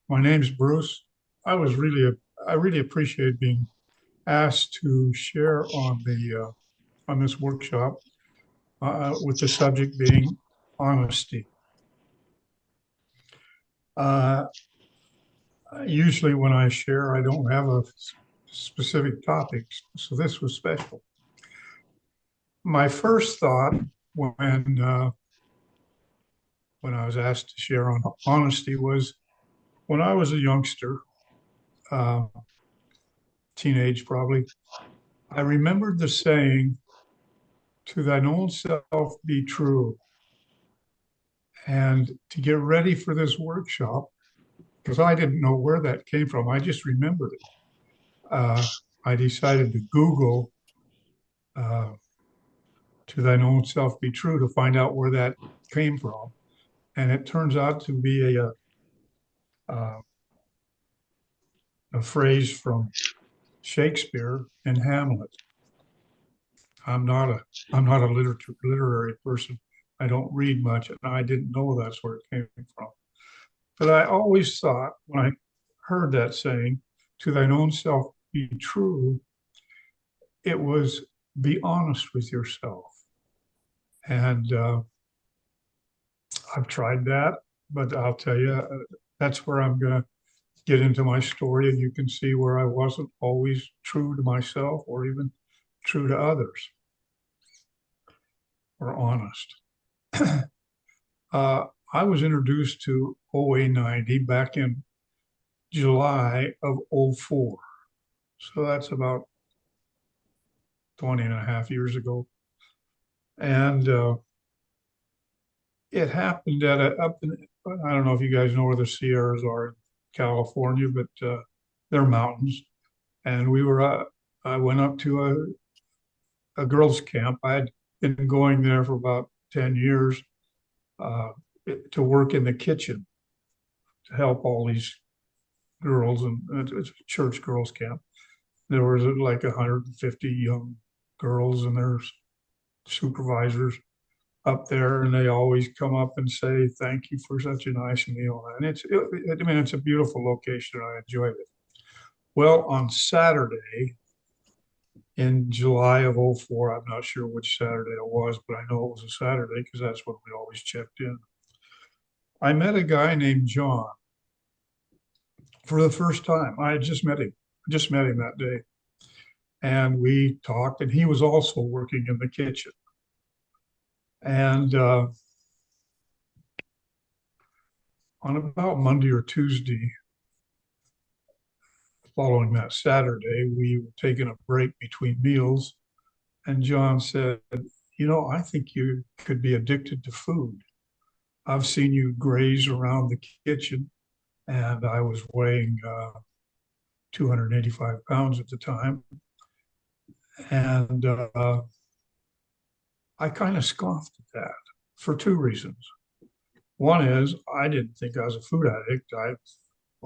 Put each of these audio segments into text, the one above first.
My name's Bruce. I was really, I really appreciate being asked to share on this workshop with the subject being honesty. Uh, Usually, when I share, I don't have a specific topic, so this was special. My first thought when uh, when I was asked to share on honesty was when I was a youngster, uh, teenage probably. I remembered the saying, "To thine own self be true." And to get ready for this workshop, because I didn't know where that came from, I just remembered it. I decided to Google uh, "to thine own self be true" to find out where that came from. And it turns out to be uh, a phrase from Shakespeare in Hamlet. I'm not a I'm not a literary person. I don't read much, and I didn't know that's where it came from. But I always thought when I heard that saying, "to thine own self be true," it was be honest with yourself. And I've tried that, but I'll tell you, that's where I'm going to get into my story. And you can see where I wasn't always true to myself or even true to others or honest. I was introduced to OA90 back in July of '04. So that's about 20 and a half years ago. And it happened at up in, I don't know if you guys know where the Sierras are in California, but they're mountains. And I went up to a girls' camp. I had been going there for about 10 years uh, to work in the kitchen to help all these girls. And it's a church girls' camp. There was like 150 young girls and their supervisors up there, and they always come up and say, "Thank you for such a nice meal." And I mean, it's a beautiful location. I enjoyed it. Well, on Saturday in July of '04, I'm not sure which Saturday it was, but I know it was a Saturday because that's when we always checked in. I met a guy named John for the first time. I had just met him that day. And we talked, and he was also working in the kitchen. And on about Monday or Tuesday, following that Saturday, we were taking a break between meals. And John said, I think you could be addicted to food. I've seen you graze around the kitchen, and I was weighing 285 pounds at the time. And I kind of scoffed at that for two reasons. One is I didn't think I was a food addict.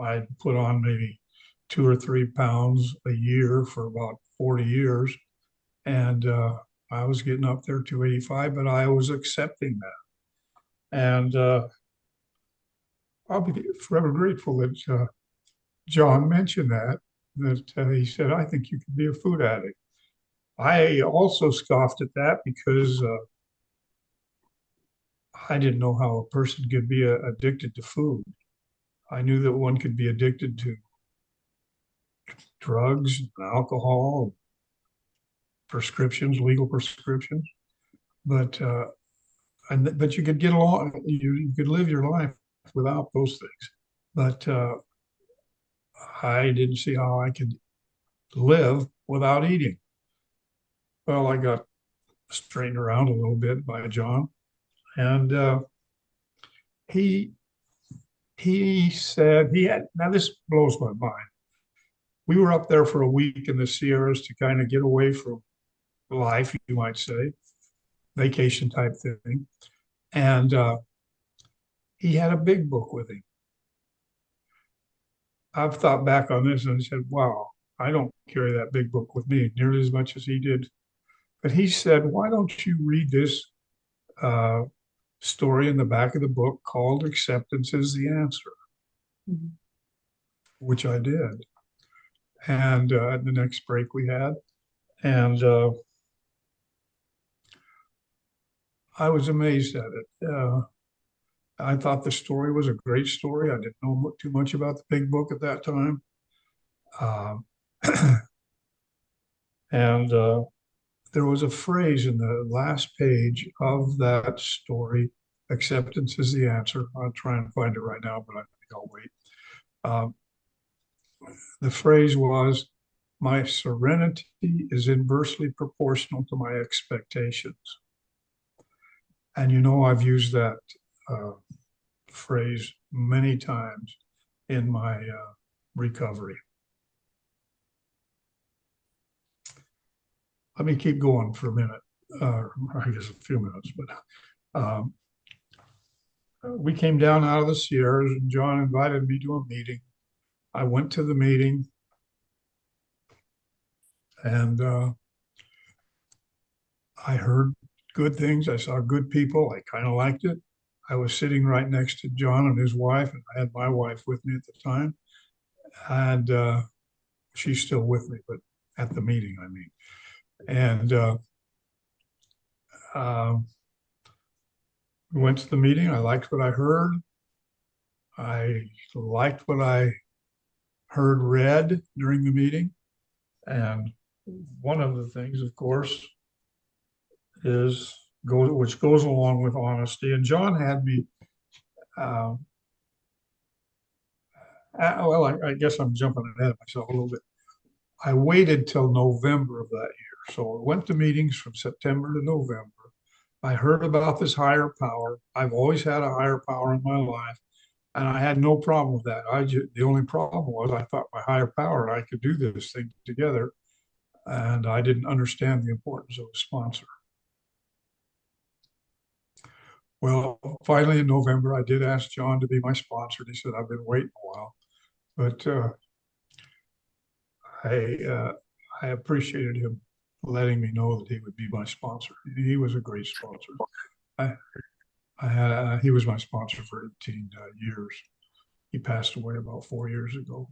I put on maybe 2 or 3 pounds a year for about 40 years. And I was getting up there to 85, but I was accepting that. And I'll be forever grateful that John mentioned that he said, "I think you could be a food addict." I also scoffed at that because I didn't know how a person could be addicted to food. I knew that one could be addicted to drugs, alcohol, prescriptions, legal prescriptions, but but you could get along. You could live your life without those things. But I didn't see how I could live without eating. Well, I got straightened around a little bit by John, and he he said he had. Now this blows my mind. We were up there for a week in the Sierras to kind of get away from life, you might say, vacation type thing. And he had a big book with him. I've thought back on this and said, wow, I don't carry that big book with me nearly as much as he did. But he said, why don't you read this uh, story in the back of the book called "Acceptance is the Answer"? Mhm. which I did. And the next break we had, and I was amazed at it. I thought the story was a great story. I didn't know too much about the big book at that time. Um, and there was a phrase in the last page of that story: acceptance is the answer. I'll try and find it right now, but I think I'll wait. Um, the phrase was, my serenity is inversely proportional to my expectations. And you know, I've used that uh, phrase many times in my recovery. Let me keep going for a minute, I guess a few minutes, but we came down out of the Sierras and John invited me to a meeting. I went to the meeting and I heard good things. I saw good people. I kind of liked it. I was sitting right next to John and his wife, and I had my wife with me at the time. And she's still with me, but at the meeting, I mean. And um, we went to the meeting. I liked what I heard. I liked what I heard read during the meeting. And one of the things, of course, is which goes along with honesty. And John had me, uh, well, I guess I'm jumping ahead of myself a little bit. I waited till November of that year. So I went to meetings from September to November. I heard about this higher power. I've always had a higher power in my life, and I had no problem with that. The only problem was I thought my higher power and I could do this thing together, and I didn't understand the importance of a sponsor. Well, finally in November, I did ask John to be my sponsor. He said, I've been waiting a while, but I I appreciated him letting me know that he would be my sponsor. He was a great sponsor. I, he was my sponsor for 18 years. He passed away about 4 years ago.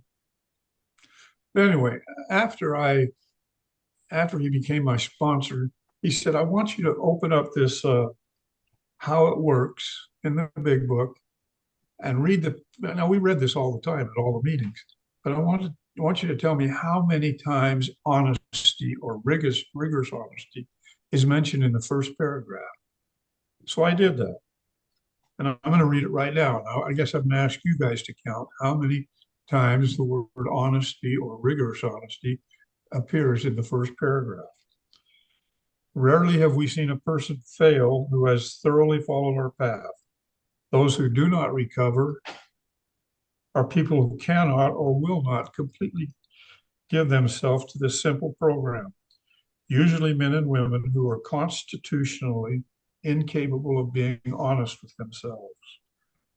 But anyway, after I after he became my sponsor, he said, "I want you to open up this how it works in the big book and read the." Now we read this all the time at all the meetings, but I want you to tell me how many times honesty or rigorous honesty is mentioned in the first paragraph. So I did that. And I'm going to read it right now. Now, I guess I'm going to ask you guys to count how many times the word honesty or rigorous honesty appears in the first paragraph. Rarely have we seen a person fail who has thoroughly followed our path. Those who do not recover are people who cannot or will not completely give themselves to this simple program. Usually men and women who are constitutionally incapable of being honest with themselves.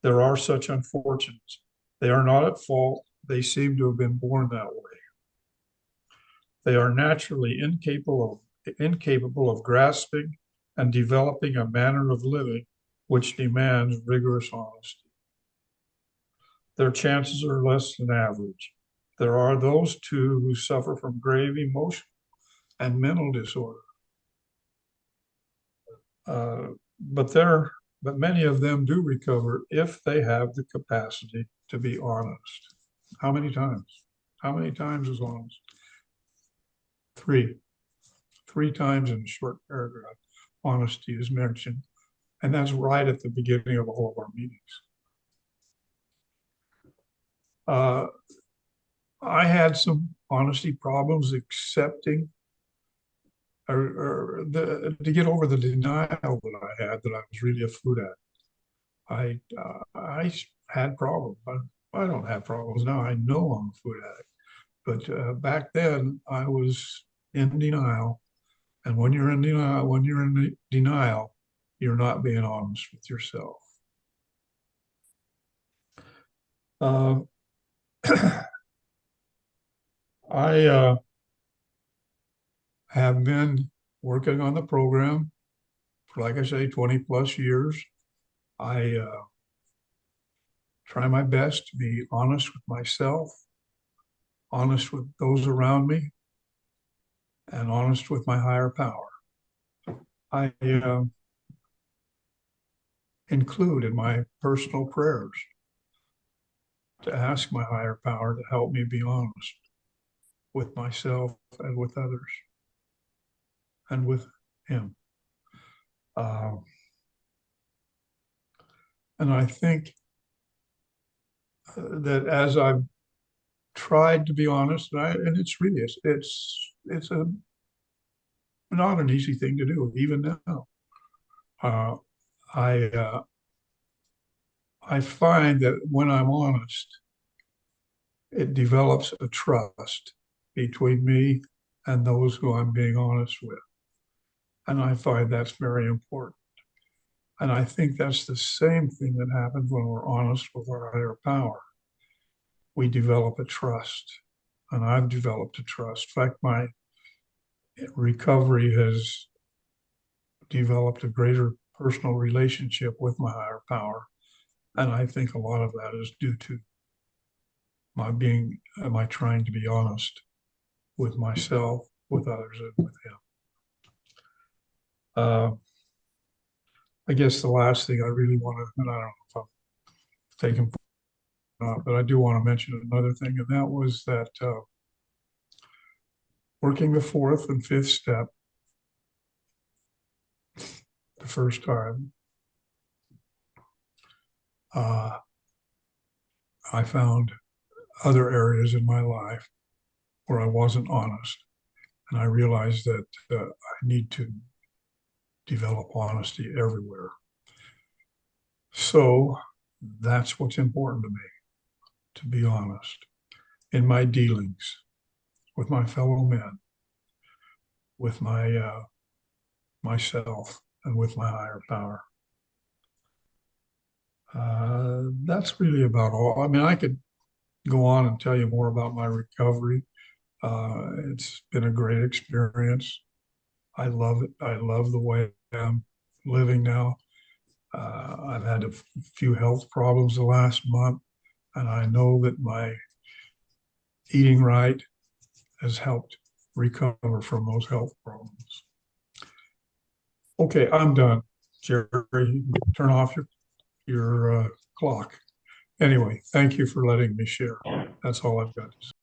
There are such unfortunates. They are not at fault. They seem to have been born that way. They are naturally incapable of grasping and developing a manner of living which demands rigorous honesty. Their chances are less than average. There are those too who suffer from grave emotional and mental disorder. Uh, but many of them do recover if they have the capacity to be honest. How many times? How many times is honest? Three. Three times in a short paragraph, honesty is mentioned. And that's right at the beginning of all of our meetings. I had some honesty problems accepting to get over the denial that I had that I was really a food addict. I had problems. I don't have problems now. I know I'm a food addict. But back then, I was in denial. And when you're in denial, you're not being honest with yourself. Uh, I have been working on the program for, like I say, 20 plus years. I try my best to be honest with myself honest with those around me, and honest with my higher power. I include in my personal prayers to ask my higher power to help me be honest with myself and with others and with Him. And I think that as I've tried to be honest, and it's really it's a not an easy thing to do even now. Uh, I I find that when I'm honest, it develops a trust between me and those who I'm being honest with, and I find that's very important. And I think that's the same thing that happens when we're honest with our higher power. We develop a trust, and I've developed a trust. In fact, my recovery has developed a greater personal relationship with my higher power. And I think a lot of that is due to my trying to be honest with myself, with others, and with Him. I guess the last thing I really want to, and I don't know if I'm taking, but I do want to mention another thing, and that was that working the fourth and fifth step the first time, I found other areas in my life where I wasn't honest. And I realized that I need to develop honesty everywhere. So that's what's important to me, to be honest in my dealings with my fellow men, with myself, and with my higher power. That's really about all. I mean, I could go on and tell you more about my recovery. It's been a great experience. I love it. I love the way I'm living now. I've had a few health problems the last month, and I know that my eating right has helped recover from those health problems. Okay, I'm done. Jerry, turn off your clock. Anyway, thank you for letting me share. That's all I've got to say.